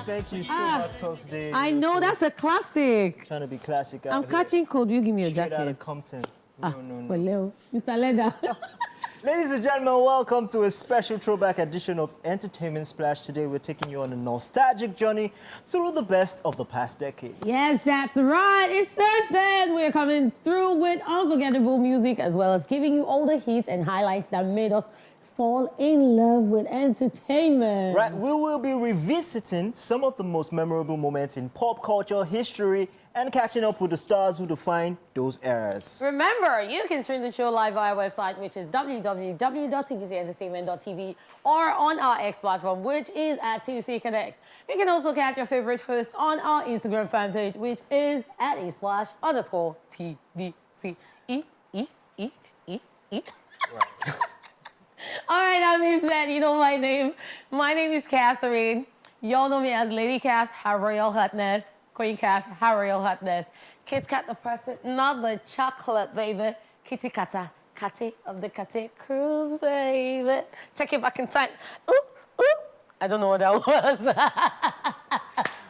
Thank you. Throwback Thursday. I know, that's a classic. Trying to be classic out I'm here. catching cold. You give me a Straight jacket. out of Compton. No. Well, Mr. Leather. Ladies and gentlemen, welcome to a special throwback edition of Entertainment Splash. Today we're taking you on a nostalgic journey through the best of the past decade. Yes, that's right. It's Thursday and we're coming through with unforgettable music as well as giving you all the hits and highlights that made us fall in love with entertainment. Right, we will be revisiting some of the most memorable moments in pop culture, history, and catching up with the stars who define those eras. Remember, you can stream the show live via our website, which is www.tvcentertainment.tv, or on our X platform, which is at TVC Connect. You can also catch your favorite host on our Instagram fan page, which is at Esplash_TVC. Right. All right, that being said, you know my name. My name is Catherine. Y'all know me as LadyCath, Her Royal Hotness, Queen Cath, Her Royal Hotness, Kit Kat the present, not the chocolate, baby. Kitty Kata, Catty of the Catty Cruise, baby. Take it back in time. Ooh, ooh. I don't know what that was.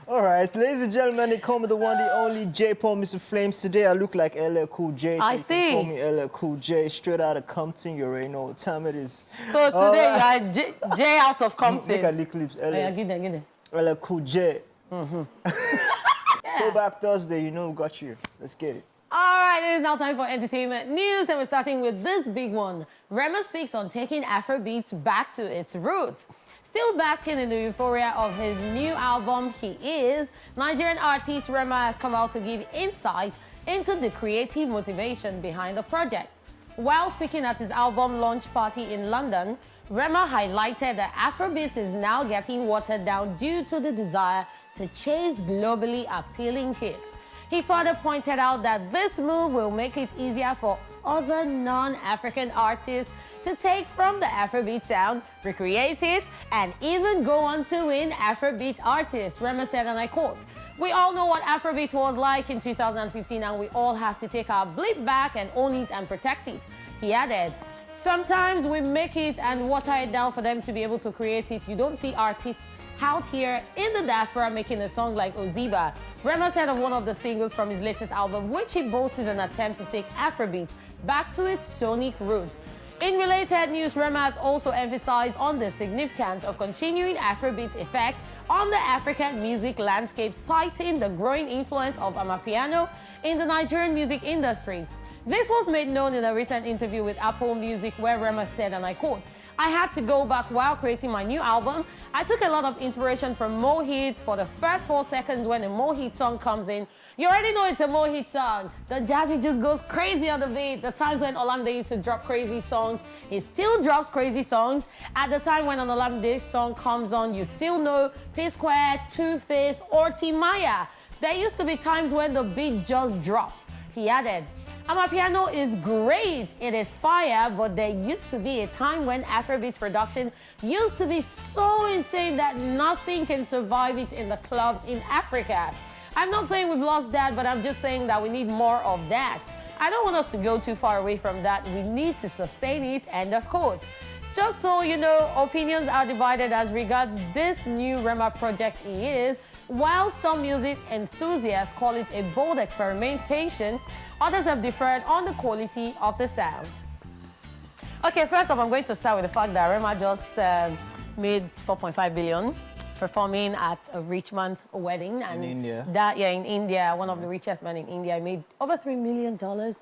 All right, ladies and gentlemen, they call me the one, the only Jaypaul, Mr. Flames. Today I look like LL Cool J. So I you see. can call me LL Cool J, straight out of Compton. You already know what time it is. So today you are J out of Compton. Make a lick lips. Yeah, get there. LL Cool J. Yeah. Throwback Thursday, you know we got you. Let's get it. All right, it is now time for entertainment news, and we're starting with this big one. Rema speaks on taking Afrobeats back to its roots. Still basking in the euphoria of his new album, He Is, Nigerian artist Rema has come out to give insight into the creative motivation behind the project. While speaking at his album launch party in London, Rema highlighted that Afrobeat is now getting watered down due to the desire to chase globally appealing hits. He further pointed out that this move will make it easier for other non-African artists to take from the Afrobeat sound, recreate it, and even go on to win Afrobeat artists. Rema said, and I quote, "We all know what Afrobeat was like in 2015, and we all have to take our blip back and own it and protect it." He added, "Sometimes we make it and water it down for them to be able to create it. You don't see artists out here in the diaspora making a song like Oziba." Rema said of one of the singles from his latest album, which he boasts is an attempt to take Afrobeat back to its sonic roots. In related news, Rema has also emphasized on the significance of continuing Afrobeat's effect on the African music landscape, citing the growing influence of Amapiano in the Nigerian music industry. This was made known in a recent interview with Apple Music, where Rema said, and I quote, "I had to go back while creating my new album. I took a lot of inspiration from Mo Hits. For the first 4 seconds when a Mo Hit song comes in, you already know it's a Mo Hit song. The jazzy just goes crazy on the beat. The times when Olamide used to drop crazy songs, he still drops crazy songs. At the time when an Olamide song comes on, you still know P-Square, Two-Face, or Timaya. There used to be times when the beat just drops." He added, "Amapiano is great, it is fire, but there used to be a time when Afrobeats production used to be so insane that nothing can survive it in the clubs in Africa. I'm not saying we've lost that, but I'm just saying that we need more of that. I don't want us to go too far away from that. We need to sustain it," end of quote. Just so you know, opinions are divided as regards this new Rema project He Is. While some music enthusiasts call it a bold experimentation, others have differed on the quality of the sound. Okay, first off, I'm going to start with the fact that Rema just made 4.5 billion performing at a rich man's wedding. And in India. In India, one of the richest men in India, made over $3 million.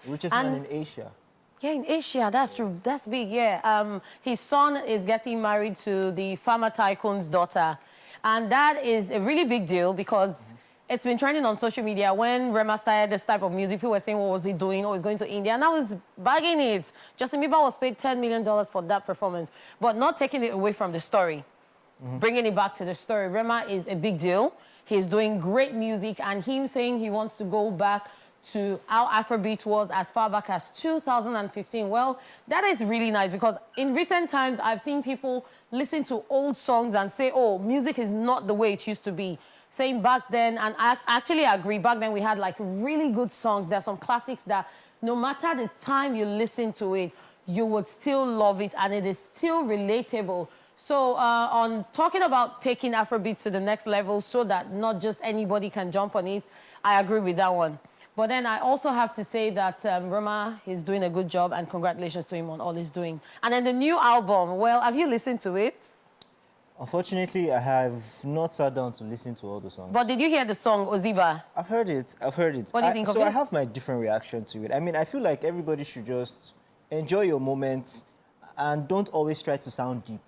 Richest man in Asia. Yeah, in Asia, that's true. That's big, yeah. His son is getting married to the farmer tycoon's daughter. And that is a really big deal because it's been trending on social media. When Rema started this type of music, people were saying, what was he doing? Oh, he's going to India. And I was bagging it. Justin Bieber was paid $10 million for that performance, but not taking it away from the story. Bringing it back to the story. Rema is a big deal. He's doing great music, and him saying he wants to go back to how Afrobeat was as far back as 2015. Well, that is really nice because in recent times, I've seen people listen to old songs and say, oh, music is not the way it used to be. Saying back then, and I actually agree, back then we had like really good songs. There's some classics that no matter the time you listen to it, you would still love it and it is still relatable. So on talking about taking Afrobeats to the next level so that not just anybody can jump on it, I agree with that one. But then I also have to say that Rema is doing a good job, and congratulations to him on all he's doing. And then the new album, well, have you listened to it? Unfortunately, I have not sat down to listen to all the songs. But did you hear the song, Oziba? I've heard it. I've heard it. What do you think of it? So I have my different reaction to it. I mean, I feel like everybody should just enjoy your moments and don't always try to sound deep.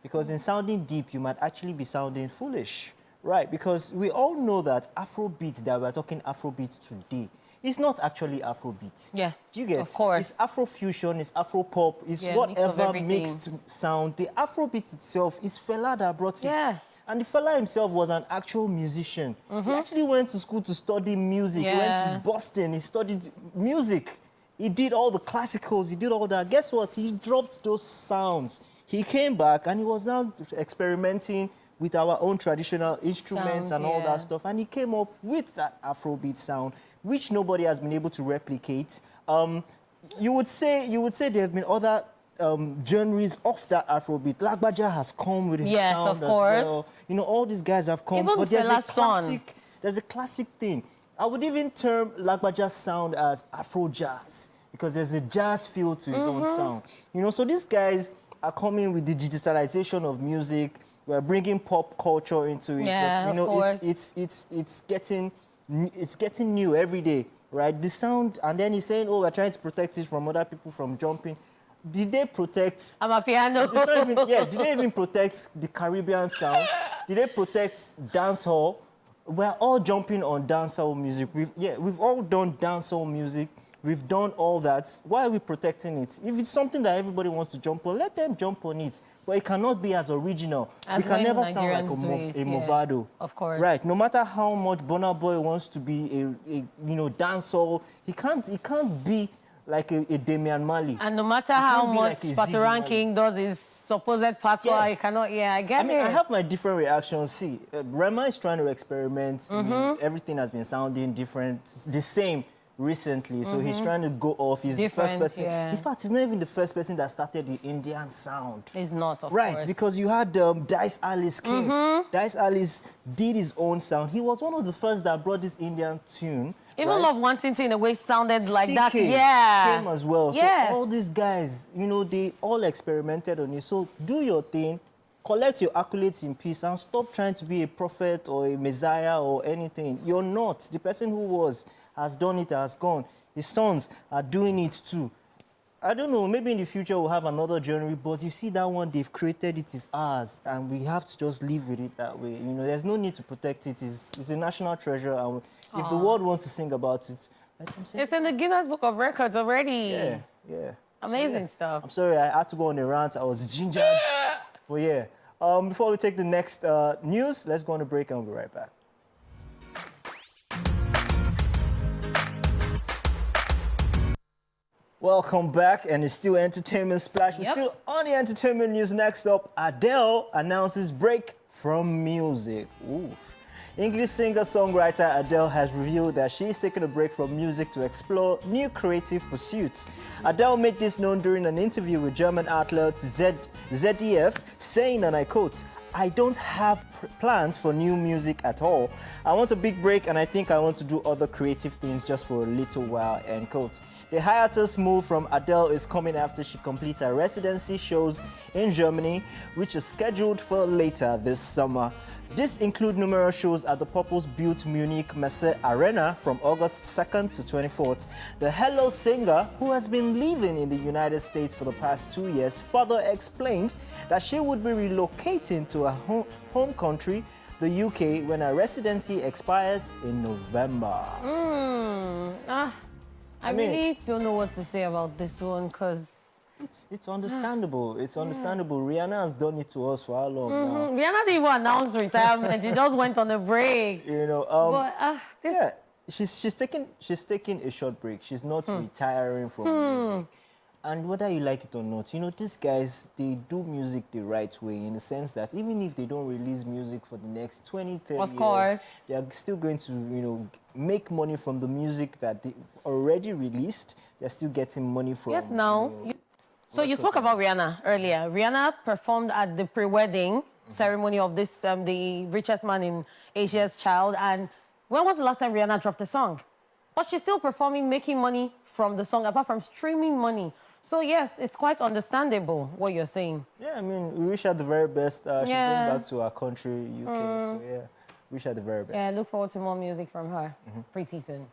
Because in sounding deep, you might actually be sounding foolish. Right? Because we all know that Afrobeat, that we're talking Afrobeat today, is not actually Afrobeat. Yeah, Do you get? of course. It's Afrofusion, it's Afropop, it's Yeah, whatever mix mixed sound. The Afrobeat itself is Fela that brought it. Yeah. And the Fela himself was an actual musician. He actually went to school to study music. He went to Boston, he studied music. He did all the classicals, he did all that. Guess what? He dropped those sounds. He came back and he was now experimenting with our own traditional instruments and all that stuff. And he came up with that Afrobeat sound, which nobody has been able to replicate. You would say there have been other genres of that Afrobeat. Lagbaja has come with his sound as well. You know, all these guys have come. Even but there's a classic thing. I would even term Lagbaja's sound as Afro jazz, because there's a jazz feel to his own sound. You know, so these guys are coming with the digitalization of music. We're bringing pop culture into it. Yeah, you know, of course. it's getting new every day, right? The sound, and then he's saying, "Oh, we're trying to protect it from other people from jumping." Did they protect? I'm a piano. Did they even protect the Caribbean sound? Did they protect dancehall? We're all jumping on dancehall music. We've all done dancehall music. We've done all that. Why are we protecting it? If it's something that everybody wants to jump on, let them jump on it. But it cannot be as original. As we can never sound like Nigerians a Movado. Of course. Right. No matter how much Burna Boy wants to be a dancehall, he can't be like a Damian Marley. And no matter how much like Patoran King does his supposed patois, he cannot. Yeah, I get it. I mean, I have my different reactions. See, Rema is trying to experiment. I mean, everything has been sounding different, the same recently. So he's trying to go off. He's the first person. Yeah. In fact, he's not even the first person that started the Indian sound. He's not, of Right, course. because you had Dice Alice King. Dice Alice did his own sound. He was one of the first that brought this Indian tune. Even right? Love Wanting in a way sounded like that. CK Yeah. came as well. Yes. So all these guys, you know, they all experimented on it. So do your thing, collect your accolades in peace, and stop trying to be a prophet or a messiah or anything. You're not. The person who has done it, has gone. His sons are doing it too. I don't know, maybe in the future we'll have another genre, but you see that one, they've created it, is ours, and we have to just live with it that way. You know, there's no need to protect it. It's a national treasure, and if the world wants to sing about it, let them sing. It's in the Guinness Book of Records already. Yeah. Amazing stuff. I'm sorry, I had to go on a rant. I was gingered. But yeah, before we take the next news, let's go on a break and we'll be right back. Welcome back, and it's still Entertainment Splash. We're still on the entertainment news. Next up, Adele announces break from music. Oof. English singer-songwriter Adele has revealed that she is taking a break from music to explore new creative pursuits. Adele made this known during an interview with German outlet ZDF, saying, and I quote, "I don't have plans for new music at all. I want a big break, and I think I want to do other creative things just for a little while," end quote. The hiatus move from Adele is coming after she completes her residency shows in Germany, which is scheduled for later this summer. This include numerous shows at the purpose-built Munich Messe Arena from August 2nd to 24th. The Hello singer, who has been living in the United States for the past 2 years, further explained that she would be relocating to her home country, the UK, when her residency expires in November. I really don't know what to say about this one, because It's understandable. It's understandable. Rihanna has done it to us for how long now? Rihanna didn't even announce retirement. She just went on a break. You know, But yeah, she's taking a short break. She's not retiring from music. And whether you like it or not, you know, these guys, they do music the right way, in the sense that even if they don't release music for the next 20, 30 Of years, course. they are still going to, you know, make money from the music that they've already released. They're still getting money from. yes, now. You know, So you spoke about Rihanna earlier. Rihanna performed at the pre-wedding ceremony of this, the richest man in Asia's child. And when was the last time Rihanna dropped a song? But she's still performing, making money from the song, apart from streaming money. So yes, it's quite understandable what you're saying. Yeah, I mean, we wish her the very best. She's going back to our country, UK. So yeah, wish her the very best. Yeah, look forward to more music from her pretty soon.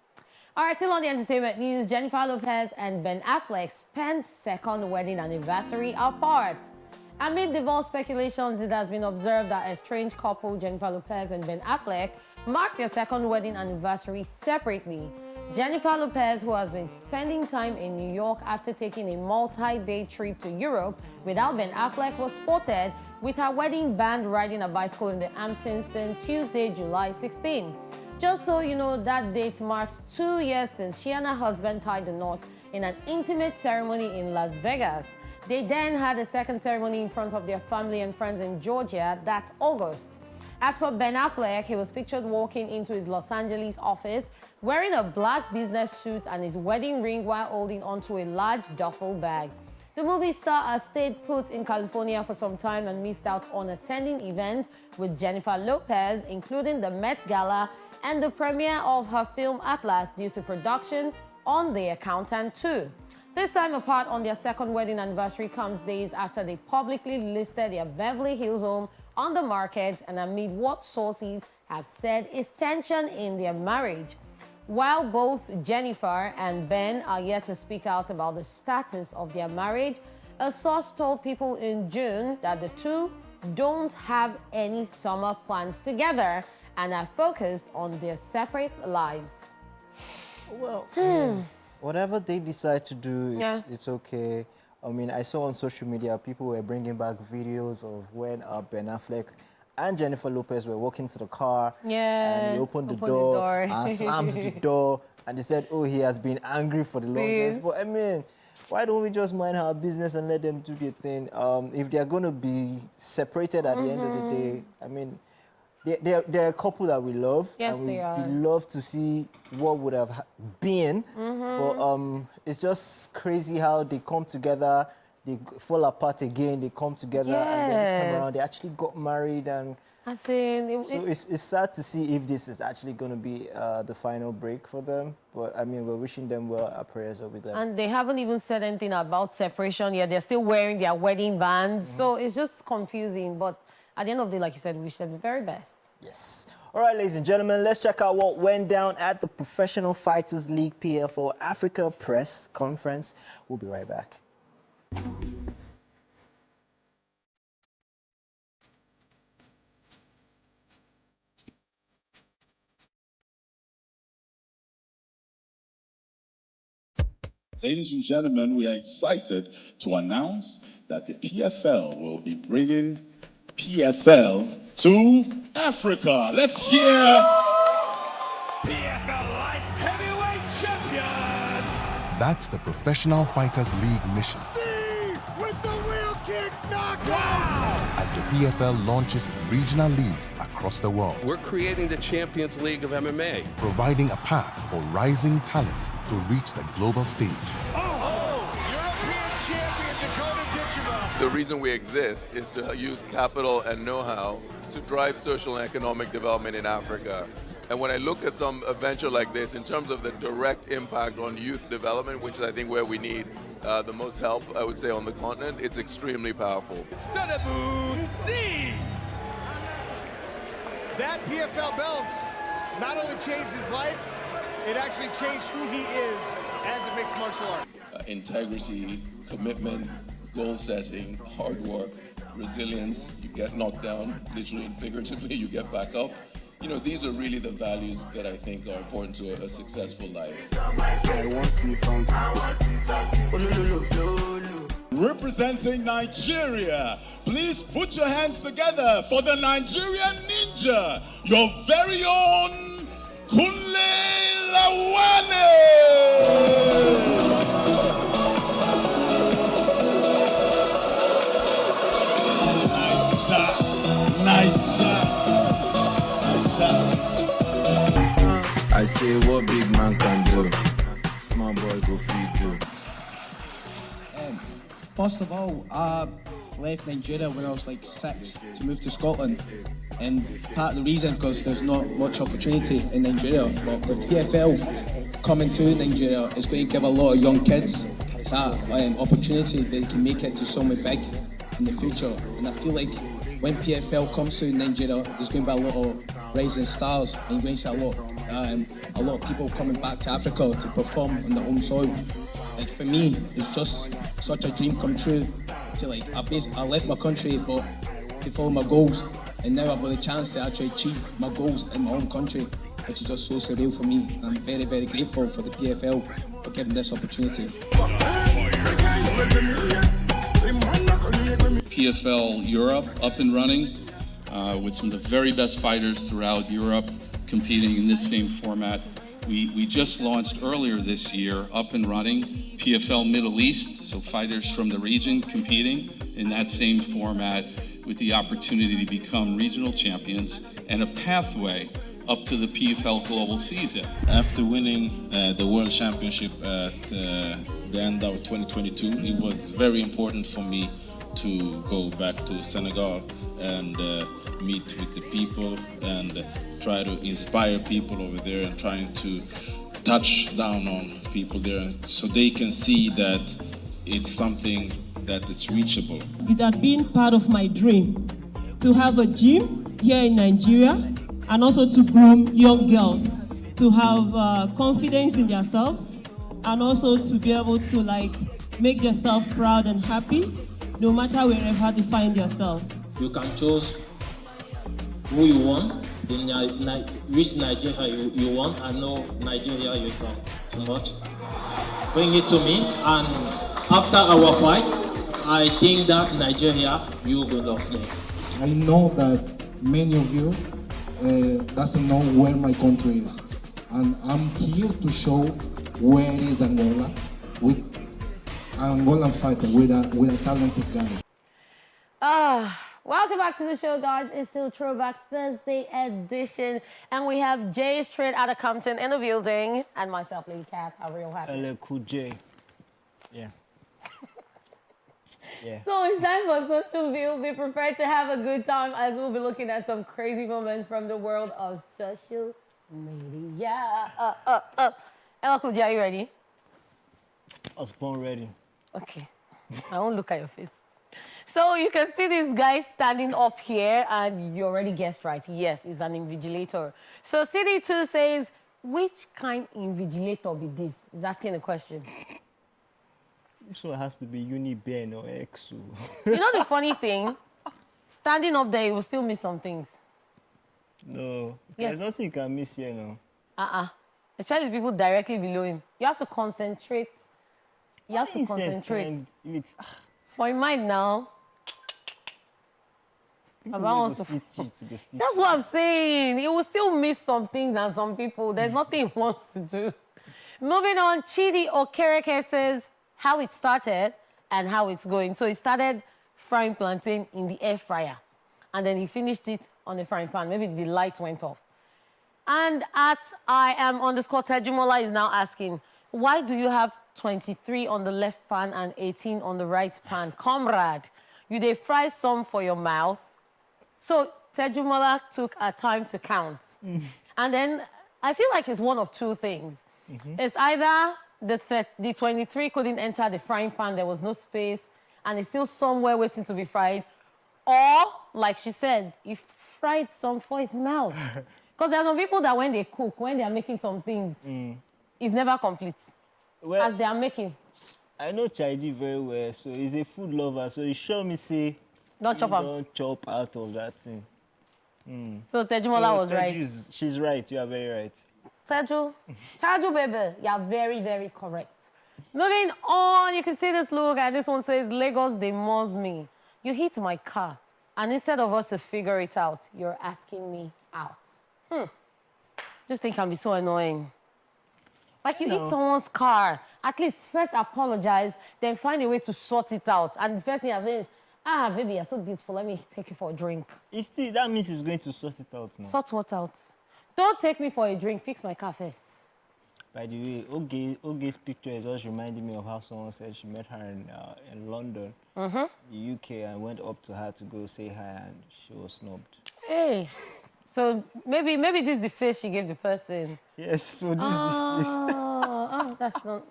All right, still on the entertainment news, Jennifer Lopez and Ben Affleck spent second wedding anniversary apart. Amid divorce speculations, it has been observed that estranged couple Jennifer Lopez and Ben Affleck marked their second wedding anniversary separately. Jennifer Lopez, who has been spending time in New York after taking a multi-day trip to Europe without Ben Affleck, was spotted with her wedding band riding a bicycle in the Hamptons on Tuesday, July 16. Just so you know, that date marks 2 years since she and her husband tied the knot in an intimate ceremony in Las Vegas. They then had a second ceremony in front of their family and friends in Georgia that August. As for Ben Affleck, he was pictured walking into his Los Angeles office wearing a black business suit and his wedding ring while holding onto a large duffel bag. The movie star has stayed put in California for some time and missed out on attending events with Jennifer Lopez, including the Met Gala and the premiere of her film Atlas due to production on The Accountant 2. This time apart on their second wedding anniversary comes days after they publicly listed their Beverly Hills home on the market and amid what sources have said is tension in their marriage. While both Jennifer and Ben are yet to speak out about the status of their marriage, a source told People in June that the two don't have any summer plans together and are focused on their separate lives. Well, I mean, whatever they decide to do, it's okay. I mean, I saw on social media people were bringing back videos of when Ben Affleck and Jennifer Lopez were walking to the car. And he opened the door and slammed the door. And they said, oh, he has been angry for the longest. But I mean, why don't we just mind our business and let them do their thing? If they're going to be separated at the end of the day, I mean, they're a couple that we love. Yes, and they are. We love to see what would have been. But it's just crazy how they come together, they fall apart again, they come together, and then this time around they actually got married. And so it's sad to see if this is actually going to be the final break for them. But I mean, we're wishing them well. Our prayers are with them. And they haven't even said anything about separation yet. They're still wearing their wedding bands. So it's just confusing. But at the end of the day, like you said, we wish them the very best. Yes. All right, ladies and gentlemen, let's check out what went down at the Professional Fighters League PFL Africa Press Conference. We'll be right back. Ladies and gentlemen, we are excited to announce that the PFL will be bringing PFL to Africa. Let's hear PFL Light Heavyweight Champion. That's the Professional Fighters League mission. With the wheel kick knockout. As the PFL launches regional leagues across the world. We're creating the Champions League of MMA. Providing a path for rising talent to reach the global stage. European champion Dakota Ditchema. The reason we exist is to use capital and know-how to drive social and economic development in Africa. And when I look at a venture like this, in terms of the direct impact on youth development, which is I think where we need the most help, I would say, on the continent, it's extremely powerful. Senabu C. That PFL belt not only changed his life, it actually changed who he is as a mixed martial art. integrity, commitment, goal setting, hard work, resilience. You get knocked down, literally and figuratively, you get back up. You know, these are really the values that I think are important to a successful life. Representing Nigeria, please put your hands together for the Nigerian Ninja, your very own Kunle Lawane. I say what big man can do, small boy go feed you. First of all, I left Nigeria when I was like 6 to move to Scotland. And part of the reason because there's not much opportunity in Nigeria. But with PFL coming to Nigeria, it's going to give a lot of young kids that opportunity that they can make it to somewhere big in the future. And I feel like when PFL comes to Nigeria, there's going to be a lot of rising stars, and you're going to see a lot of people coming back to Africa to perform on their own soil. Like for me, it's just such a dream come true. To like, I left my country, but to follow my goals, and now I've got the chance to actually achieve my goals in my own country, which is just so surreal for me. And I'm very, very grateful for the PFL for giving this opportunity. PFL Europe up and running with some of the very best fighters throughout Europe competing in this same format. We just launched earlier this year, up and running, PFL Middle East, so fighters from the region competing in that same format with the opportunity to become regional champions and a pathway up to the PFL Global season. After winning the World Championship at the end of 2022, it was very important for me to go back to Senegal and meet with the people and try to inspire people over there and trying to touch down on people there so they can see that it's something that is reachable. It had been part of my dream to have a gym here in Nigeria and also to groom young girls to have confidence in themselves and also to be able to make themselves proud and happy no matter wherever they find themselves. You can choose who you want, which Nigeria you want. I know Nigeria you talk too much. Bring it to me, and after our fight, I think that Nigeria, you will love me. I know that many of you doesn't know where my country is, and I'm here to show where is Angola with an Angolan fighter, with a talented guy. Welcome back to the show, guys. It's still Throwback Thursday edition, and we have Jay straight out of Compton in the building, and myself, LadyCath. I'm real happy. Hello, cool Jay. Yeah. Yeah. So it's time for Social View. Be prepared to have a good time as we'll be looking at some crazy moments from the world of social media. Hello, cool Jay, are you ready? I was born ready. Okay. I won't look at your face. So you can see this guy standing up here, and you already guessed right. Yes, he's an invigilator. So CD2 says, which kind invigilator be this? He's asking a question. This one has to be Uniben or Exo. You know the funny thing? Standing up there, you will still miss some things. No. Yes. There's nothing you can miss here now. Especially people directly below him. You have to concentrate. You have to concentrate. For your mind now. That's what I'm saying. He will still miss some things and some people. There's nothing he wants to do. Moving on, Chidi Okereke says how it started and how it's going. So he started frying plantain in the air fryer. And then he finished it on the frying pan. Maybe the light went off. And at @Iam_Tejumola is now asking, why do you have 23 on the left pan and 18 on the right pan? Comrade, you dey fry some for your mouth. So Tejumola took a time to count. And then I feel like it's one of two things. It's either the 23 couldn't enter the frying pan, there was no space, and it's still somewhere waiting to be fried. Or, like she said, he fried some for his mouth. Because there are some people that when they cook, when they are making some things, it's never complete. Well, as they are making. I know Chidi very well, so he's a food lover, so he showed me say, don't chop out of that thing. So Tejumola was right. She's right, you are very right. Teju baby, you are very, very correct. Moving on, you can see this look, and this one says, Lagos, they must me. You hit my car, and instead of us to figure it out, you're asking me out. This thing can be so annoying. Like you hit someone's car, at least first apologize, then find a way to sort it out. And the first thing I say is, baby, you're so beautiful, let me take you for a drink. That means he's going to sort it out now. Sort what out? Don't take me for a drink, fix my car first. By the way, Oge's picture is just reminding me of how someone said she met her in London, the UK, and went up to her to go say hi, and she was snubbed. Hey, so maybe this is the face she gave the person. Yes, so this is the face. Oh, that's not...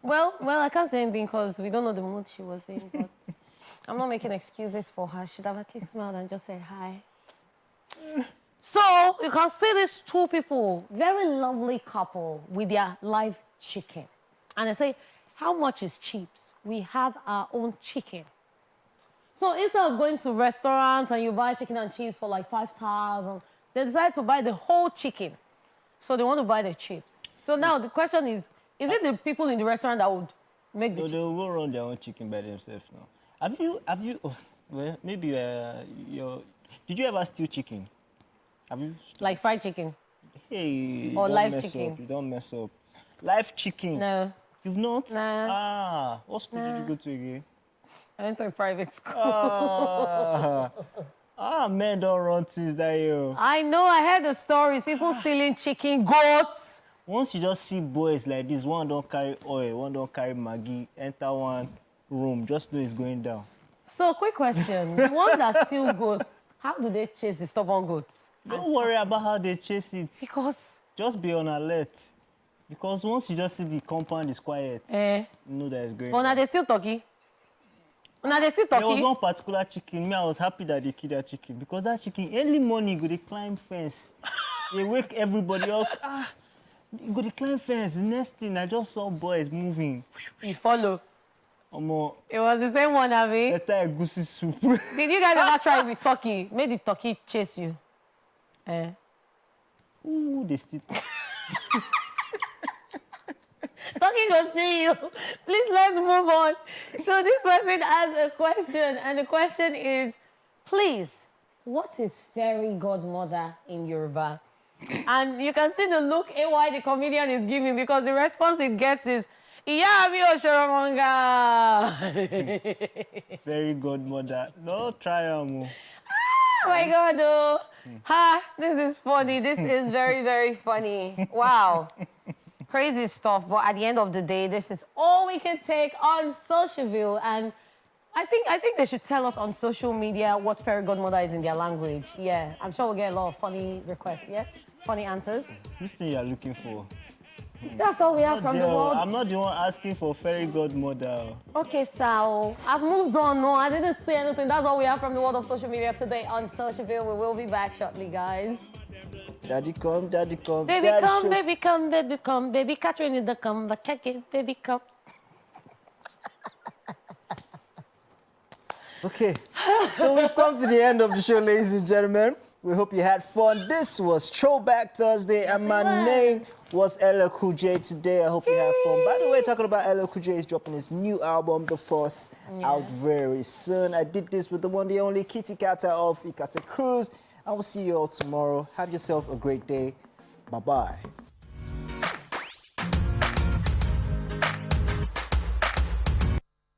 Well, I can't say anything because we don't know the mood she was in, but I'm not making excuses for her. She'd have at least smiled and just said hi. So, you can see these two people, very lovely couple with their live chicken. And they say, how much is chips? We have our own chicken. So, instead of going to restaurants and you buy chicken and chips for like 5,000, they decide to buy the whole chicken. So, they want to buy the chips. So, now the question is it the people in the restaurant that would make the chicken? They will run their own chicken by themselves now. Have you, well, maybe did you ever steal chicken? Have you? Like fried chicken? Hey, or live chicken? You don't mess up. Live chicken? No. You've not? Nah. Ah, what school did you go to again? I went to a private school. Men don't run things that you. I know, I heard the stories. People stealing chicken, goats. Once you just see boys like this, one don't carry oil, one don't carry Maggi, enter one room, just know it's going down. So, quick question. The ones that steal goats, how do they chase the stubborn goats? Don't worry about how they chase it. Because? Just be on alert. Because once you just see the compound is quiet, you know that it's going down. Now they still talking? Now they still talking? There was one particular chicken. Me, I was happy that they killed that chicken. Because that chicken, early morning, go to climb fence. They wake everybody up. Go to climb fence. The next thing, I just saw boys moving. You follow? It was the same one, Abby. Better goosey soup. Did you guys ever try it with turkey? Made the turkey chase you? Ooh, they still... Talking will see you. Please, let's move on. So this person has a question, and the question is, please, what is fairy godmother in Yoruba? And you can see the look AY the comedian is giving, because the response it gets is, Iya mi Oshoromonga. Fairy godmother. No triumph. Oh my God, oh. This is funny. This is very, very funny. Wow. Crazy stuff. But at the end of the day, this is all we can take on Socialville. And I think they should tell us on social media what fairy godmother is in their language. Yeah, I'm sure we'll get a lot of funny requests, yeah? Funny answers. Which thing you're looking for? That's all we have from the world. I'm not the one asking for fairy godmother. Okay, so I've moved on. No, I didn't say anything. That's all we have from the world of social media today on Socialville. We will be back shortly, guys. Daddy come, daddy come. Baby daddy come, show. baby come, baby come. Baby Catherine in the come, but can't get baby come. Okay, so we've come to the end of the show, ladies and gentlemen. We hope you had fun. This was Throwback Thursday, and my name was LL Cool J today. I hope you had fun. By the way, talking about LL Cool J, is dropping his new album, The Force, out very soon. I did this with the one, the only Kitty Kata of Ikata Cruz. I will see you all tomorrow. Have yourself a great day. Bye-bye.